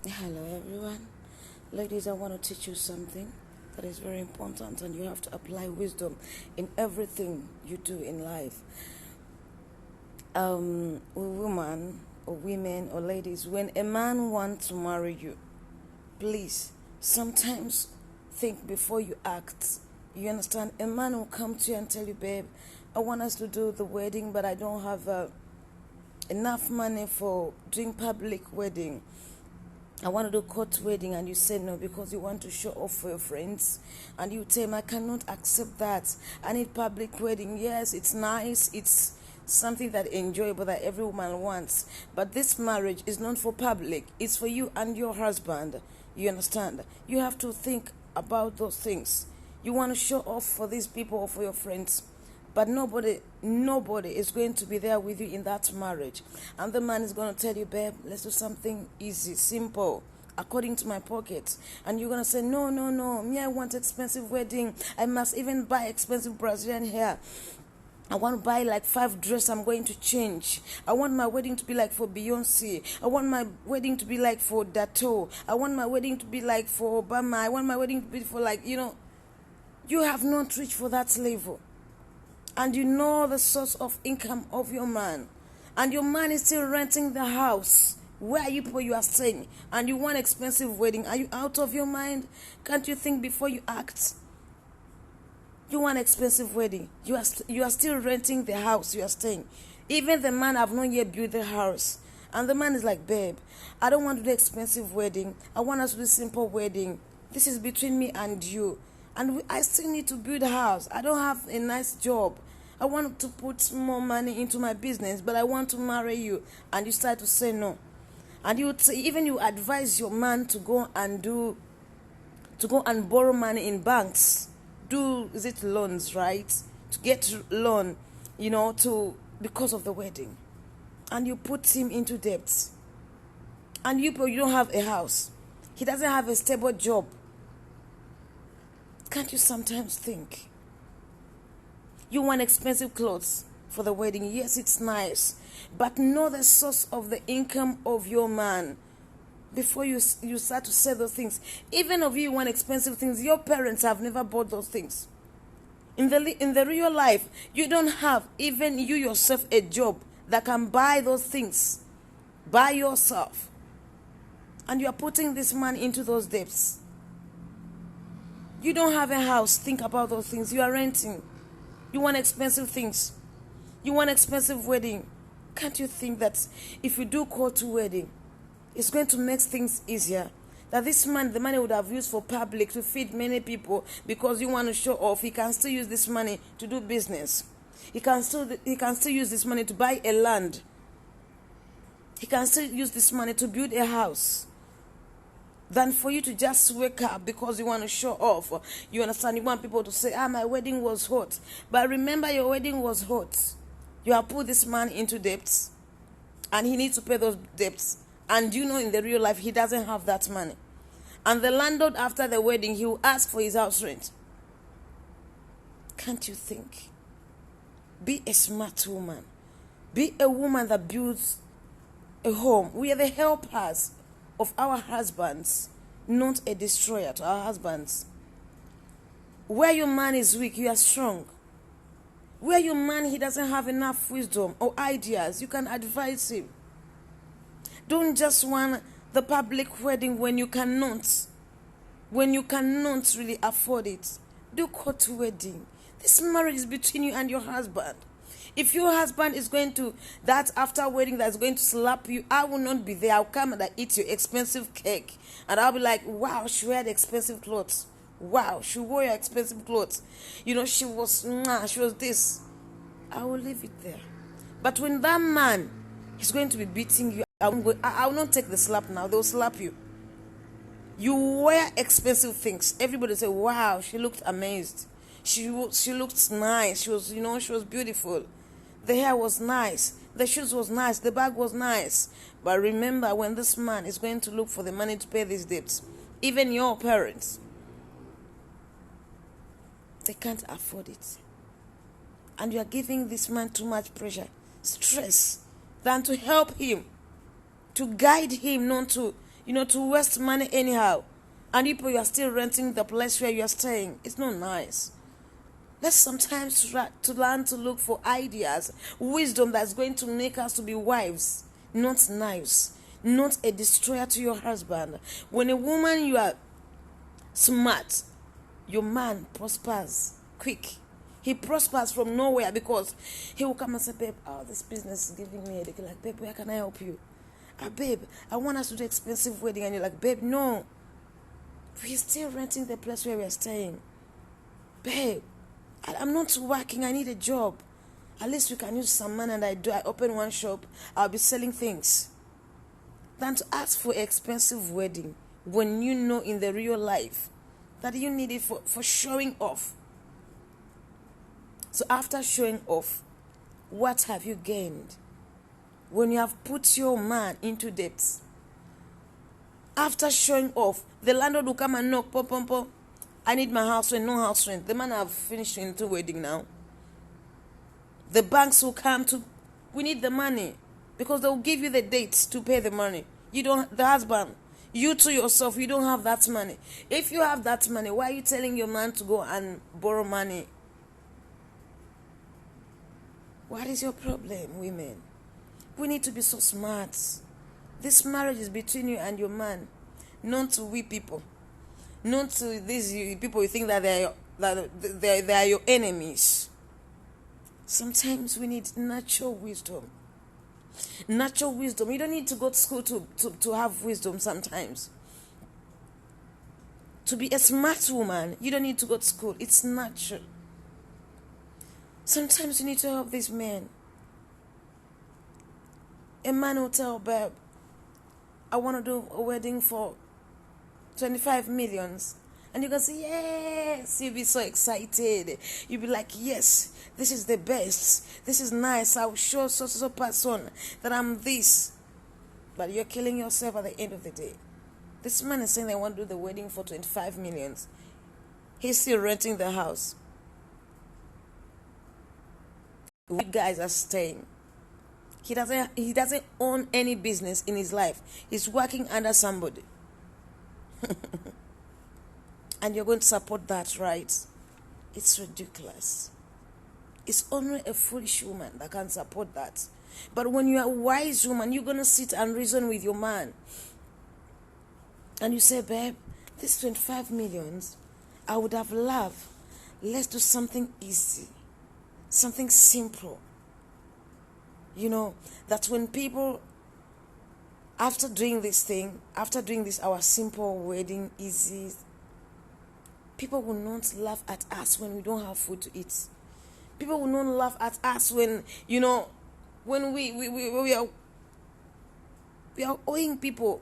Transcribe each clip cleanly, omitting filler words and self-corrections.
Hello, everyone. Ladies, I want to teach you something that is very important, and you have to apply wisdom in everything you do in life. Women or women or ladies, when a man wants to marry you, please sometimes think before you act. You understand? A man will come to you and tell you, babe, I want us to do the wedding, but I don't have enough money for doing public wedding. I want to do court wedding, and you say no because you want to show off for your friends, and you tell him, I cannot accept that. I need public wedding. Yes, it's nice, it's something that enjoyable that every woman wants, but this marriage is not for public, it's for you and your husband. You understand? You have to think about those things. You want to show off for these people or for your friends, but nobody is going to be there with you in that marriage. And the man is going to tell you, babe, let's do something easy, simple, according to my pocket. And you're going to say, no, me, I want expensive wedding. I must even buy expensive Brazilian hair. I want to buy like 5 dresses I'm going to change. I want my wedding to be like for Beyonce. I want my wedding to be like for Dato. I want my wedding to be like for Obama. I want my wedding to be for you have not reached for that level. And you know the source of income of your man, and your man is still renting the house where you are staying, and you want expensive wedding. Are you out of your mind? Can't you think before you act? You want expensive wedding. You are still renting the house you are staying. Even the man have not yet built the house, and the man is like, babe, I don't want to do expensive wedding. I want us to do simple wedding. This is between me and you. And I still need to build a house. I don't have a nice job. I want to put more money into my business, but I want to marry you. And you start to say no. And you advise your man to go and borrow money in banks. Is it loans, right? To get loan, because of the wedding. And you put him into debt. And you don't have a house. He doesn't have a stable job. Can't you sometimes think? You want expensive clothes for the wedding. Yes, it's nice. But know the source of the income of your man before you start to say those things. Even if you want expensive things, your parents have never bought those things. In the real life, you don't have even you yourself a job that can buy those things by yourself. And you are putting this man into those debts. You don't have a house. Think about those things. You are renting. You want expensive things. You want expensive wedding. Can't you think that if you do court wedding, it's going to make things easier? That this man, the money would have used for public to feed many people because you want to show off, he can still use this money to do business. He can still use this money to buy a land. He can still use this money to build a house. Than for you to just wake up because you want to show off. You understand? You want people to say, my wedding was hot. But remember, your wedding was hot. You have put this man into debts, and he needs to pay those debts. And in the real life, he doesn't have that money. And the landlord, after the wedding, he will ask for his house rent. Can't you think? Be a smart woman. Be a woman that builds a home. We are the helpers of our husbands, not a destroyer to our husbands. Where your man is weak, you are strong. Where your man, he doesn't have enough wisdom or ideas, you can advise him. Don't just want the public wedding when you cannot really afford it. Do court wedding. This marriage is between you and your husband. If your husband is going to, that after wedding that's going to slap you, I will not be there. I'll come and eat your expensive cake. And I'll be like, wow, she wear the expensive clothes. Wow, she wore your expensive clothes. She was this. I will leave it there. But when that man is going to be beating you, I will not take the slap now. They'll slap you. You wear expensive things. Everybody say, wow, she looked amazed. She looked nice. She was beautiful. The hair was nice. The shoes was nice. The bag was nice. But remember, when this man is going to look for the money to pay these debts, even your parents, they can't afford it. And you are giving this man too much pressure, stress, than to help him, to guide him, not to to waste money anyhow. And you are still renting the place where you are staying. It's not nice. Let's sometimes try to learn to look for ideas, wisdom that's going to make us to be wives, not knives, not a destroyer to your husband. When a woman, you are smart, your man prospers quick. He prospers from nowhere because he will come and say, babe, this business is giving me a headache. Like, babe, where can I help you? Babe, I want us to do expensive wedding. And you're like, babe, no. We're still renting the place where we're staying. Babe, I'm not working. I need a job. At least we can use some money, and I open one shop. I'll be selling things. Than to ask for an expensive wedding when you know in the real life that you need it for showing off. So after showing off, what have you gained? When you have put your man into debts, after showing off, the landlord will come and knock, pop, pop, pop. I need my house rent, no house rent. The man have finished into wedding now. The banks will come to, we need the money, because they will give you the dates to pay the money. You don't, the husband, you to yourself, you don't have that money. If you have that money, why are you telling your man to go and borrow money? What is your problem, women? We need to be so smart. This marriage is between you and your man, not to we people. Not to these people you think that they are your enemies. Sometimes we need natural wisdom. Natural wisdom. You don't need to go to school to have wisdom sometimes. To be a smart woman, you don't need to go to school. It's natural. Sometimes you need to help these men. A man will tell, babe, I want to do a wedding for 25 millions. And you can say, yes. You'll be so excited. You'll be like, yes, this is the best. This is nice. I'll show so person that I'm this. But you're killing yourself at the end of the day. This man is saying they want to do the wedding for 25 millions. He's still renting the house. We guys are staying. He doesn't own any business in his life. He's working under somebody. And you're going to support that, right? It's ridiculous. It's only a foolish woman that can support that. But when you're a wise woman, you're going to sit and reason with your man. And you say, babe, this 25 millions, I would have loved. Let's do something easy. Something simple. That when people, after doing this, our simple wedding, easy, people will not laugh at us when we don't have food to eat. People will not laugh at us when, when we are owing people.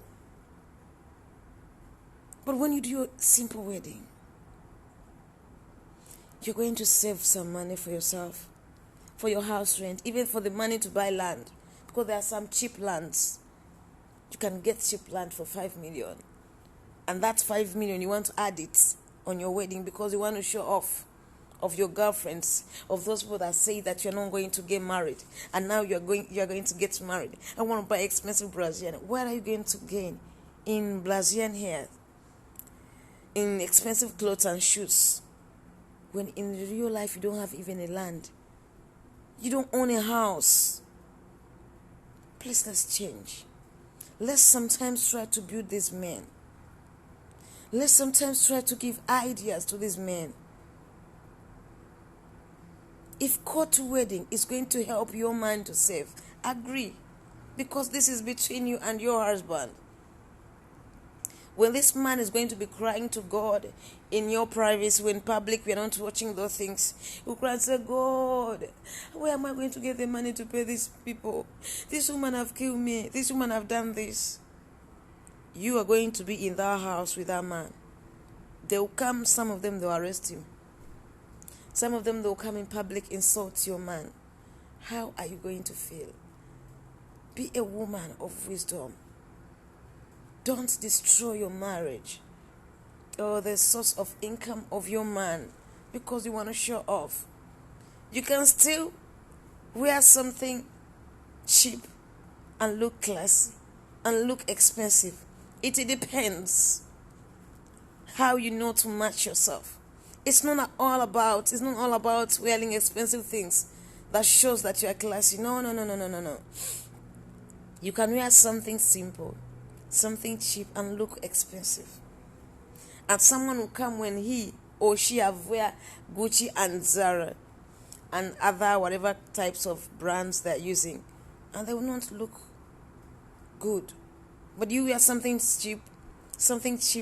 But when you do your simple wedding, you're going to save some money for yourself, for your house rent, even for the money to buy land. Because there are some cheap lands. You can get cheap land for 5 million. And that 5 million, you want to add it on your wedding because you want to show off of your girlfriends, of those people that say that you're not going to get married. And now you're going to get married. I want to buy expensive Brazilian. What are you going to gain in Brazilian hair? In expensive clothes and shoes? When in real life you don't have even a land. You don't own a house. Please, let's change. Let's sometimes try to build these men. Let's sometimes try to give ideas to these men. If court wedding is going to help your man to save, agree. Because this is between you and your husband. When this man is going to be crying to God in your privacy, when public, we are not watching those things, you cry and say, God, where am I going to get the money to pay these people? This woman have killed me. This woman have done this. You are going to be in that house with that man. They will come, some of them, they will arrest you. Some of them, they will come in public, insult your man. How are you going to feel? Be a woman of wisdom. Don't destroy your marriage or the source of income of your man because you want to show off. You can still wear something cheap and look classy and look expensive It depends how you know to match yourself. It's not all about wearing expensive things that shows that you are classy. No. You can wear something simple, something cheap, and look expensive. And someone will come when he or she have wear Gucci and Zara and other whatever types of brands they're using, and they will not look good. But you wear something cheap,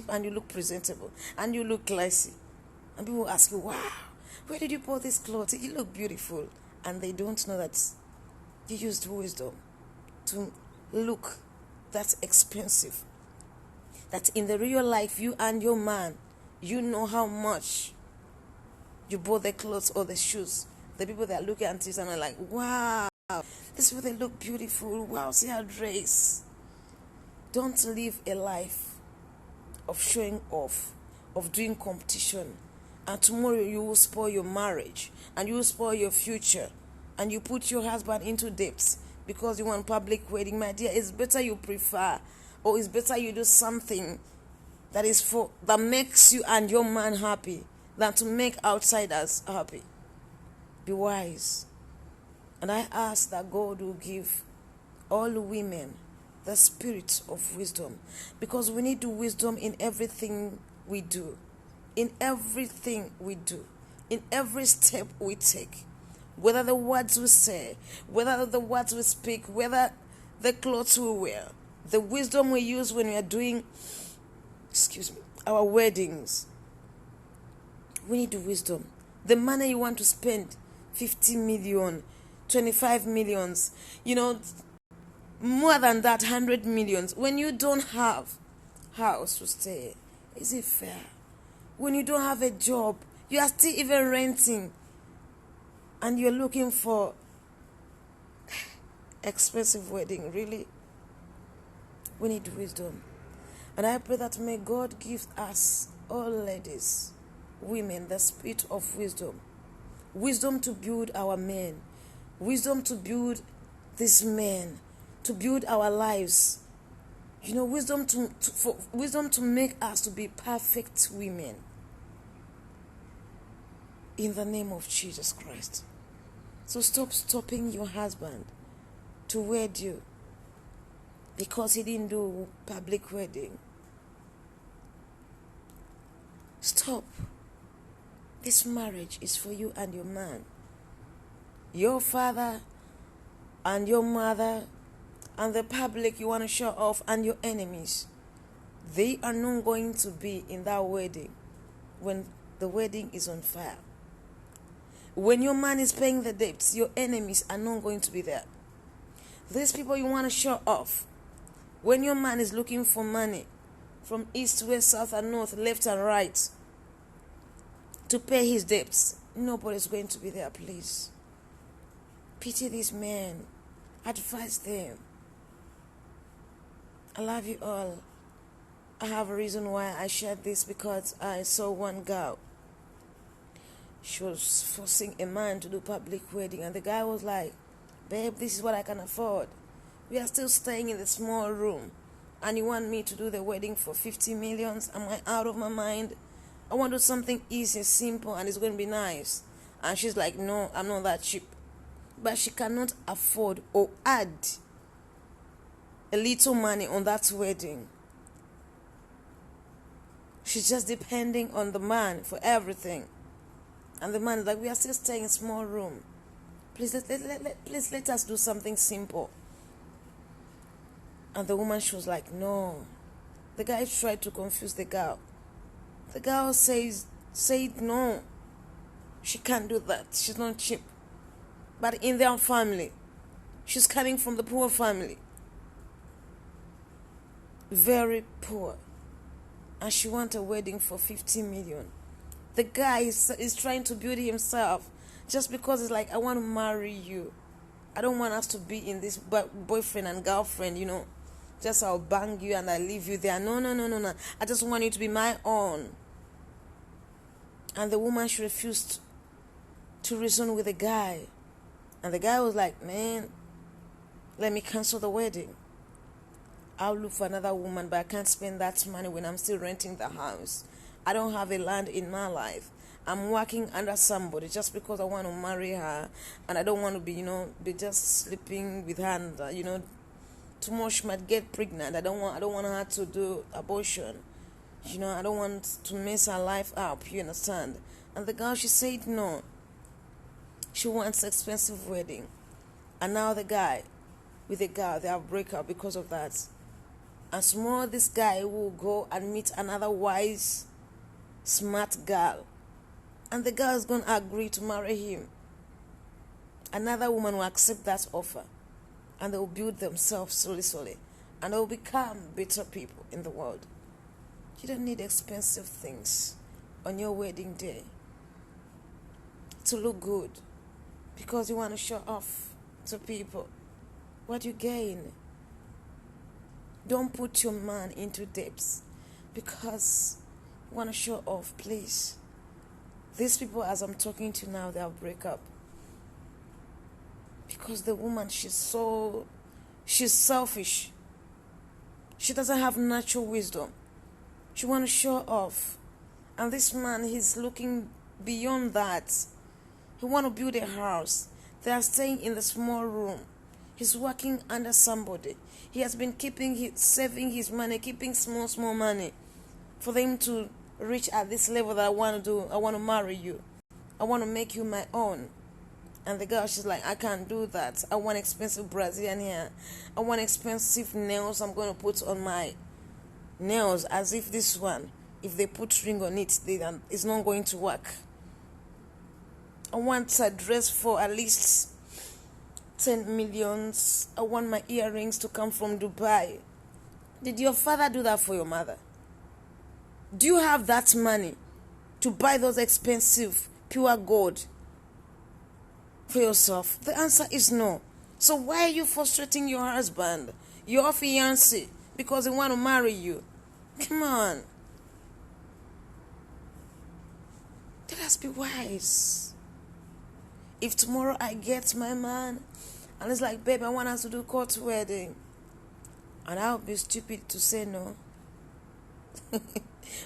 and you look presentable, and you look classy. And people will ask you, wow, where did you buy this clothes? You look beautiful. And they don't know that you used wisdom to look that expensive. That in the real life, you and your man, you know how much you bought the clothes or the shoes. The people that look at this and are like, wow, this way they look beautiful. Wow, see her dress. Don't live a life of showing off, of doing competition. And tomorrow you will spoil your marriage and you will spoil your future. And you put your husband into debts because you want public wedding. My dear, it's better you prefer, or it's better you do something that makes you and your man happy than to make outsiders happy. Be wise. And I ask that God will give all women the spirit of wisdom, because we need wisdom in everything we do, in everything we do, in every step we take, whether the words we say, whether the words we speak, whether the clothes we wear, the wisdom we use when we are doing our weddings. We need wisdom. The money you want to spend, 50 million, 25 millions, more than that, 100 millions. When you don't have house to stay, is it fair? When you don't have a job, you are still even renting, and you're looking for expensive wedding, really? We need wisdom. And I pray that may God give us, all ladies, women, the spirit of wisdom. Wisdom to build our men. Wisdom to build these men. To build our lives. Wisdom to make us to be perfect women. In the name of Jesus Christ. So stop stopping your husband to wed you because he didn't do public wedding. Stop. This marriage is for you and your man. Your father and your mother and the public you want to show off and your enemies, they are not going to be in that wedding when the wedding is on fire. When your man is paying the debts, your enemies are not going to be there. These people you want to show off, when your man is looking for money from east, west, south, and north, left and right, to pay his debts, nobody's going to be there. Please pity these men, advise them. I love you all. I have a reason why I shared this, because I saw one girl. She was forcing a man to do public wedding, and the guy was like, babe, this is what I can afford. We are still staying in the small room, and you want me to do the wedding for 50 millions? Am I out of my mind? I want to do something easy, simple, and it's going to be nice. And she's like, no, I'm not that cheap. But she cannot afford or add a little money on that wedding. She's just depending on the man for everything. And the man is like, we are still staying in a small room. Please let us do something simple. And the woman, she was like, no. The guy tried to confuse the girl. The girl said no. She can't do that. She's not cheap. But in their family, she's coming from the poor family. Very poor. And she wants a wedding for 50 million. The guy is trying to build himself just because it's like, I want to marry you. I don't want us to be in this boyfriend and girlfriend, Just I'll bang you and I leave you there. No. I just want you to be my own. And the woman, she refused to reason with the guy. And the guy was like, man, let me cancel the wedding. I'll look for another woman, but I can't spend that money when I'm still renting the house. I don't have a land in my life. I'm working under somebody just because I want to marry her, and I don't want to be just sleeping with her, and too much might get pregnant. I don't want her to do abortion. I don't want to mess her life up, you understand? And the girl, she said no. She wants expensive wedding. And now the guy with the girl, they have break up because of that. And tomorrow this guy will go and meet another wise, smart girl. And the girl is going to agree to marry him. Another woman will accept that offer. And they will build themselves slowly. And they will become better people in the world. You don't need expensive things on your wedding day to look good because you want to show off to people. What you gain? Don't put your man into debts because you want to show off, please. These people, as I'm talking to now, they'll break up. Because the woman, she's selfish. She doesn't have natural wisdom. She want to show off. And this man, he's looking beyond that. He want to build a house. They are staying in the small room. He's working under somebody. He has been saving his money, keeping small money for them to reach at this level that I want to do. I want to marry you. I want to make you my own. And the girl, she's like, I can't do that. I want expensive Brazilian hair. I want expensive nails I'm going to put on my nails, as if this one, if they put ring on it, it's not going to work. I want a dress for at least 10 millions. I want my earrings to come from Dubai. Did your father do that for your mother? Do you have that money to buy those expensive pure gold for yourself? The answer is no. So why are you frustrating your husband, your fiancé, because he want to marry you? Come on. Let us be wise. If tomorrow I get my man and it's like, babe, I want us to do court wedding, and I'll be stupid to say no.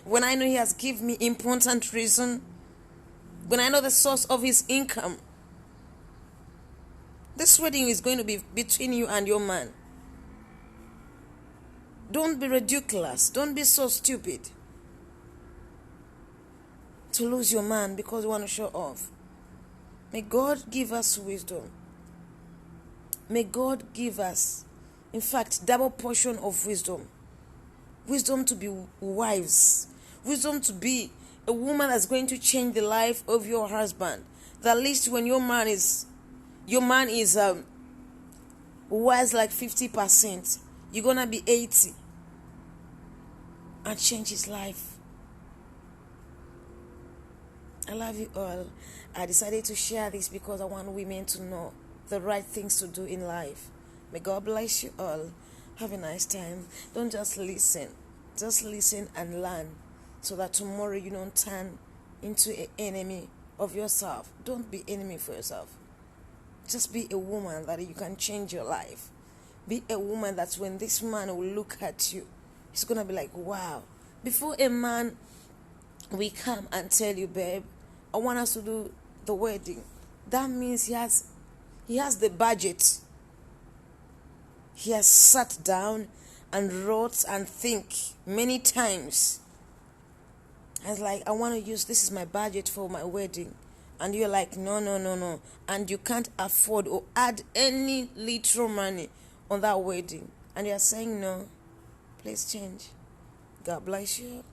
When I know he has given me important reason, when I know the source of his income, this wedding is going to be between you and your man. Don't be ridiculous. Don't be so stupid to lose your man because you want to show off. May God give us wisdom. May God give us, in fact, double portion of wisdom. Wisdom to be wives. Wisdom to be a woman that's going to change the life of your husband. That at least when your man is wise like 50%, you're going to be 80 and change his life. I love you all. I decided to share this because I want women to know the right things to do in life. May God bless you all. Have a nice time. Don't just listen. Just listen and learn so that tomorrow you don't turn into an enemy of yourself. Don't be enemy for yourself. Just be a woman that you can change your life. Be a woman that when this man will look at you, he's going to be like, wow. Before a man will come and tell you, babe, I want us to do the wedding, that means he has the budget. He has sat down and wrote and think many times. I was like, I want to use, this is my budget for my wedding. And you're like, no. And you can't afford or add any little money on that wedding. And you're saying, no, please change. God bless you.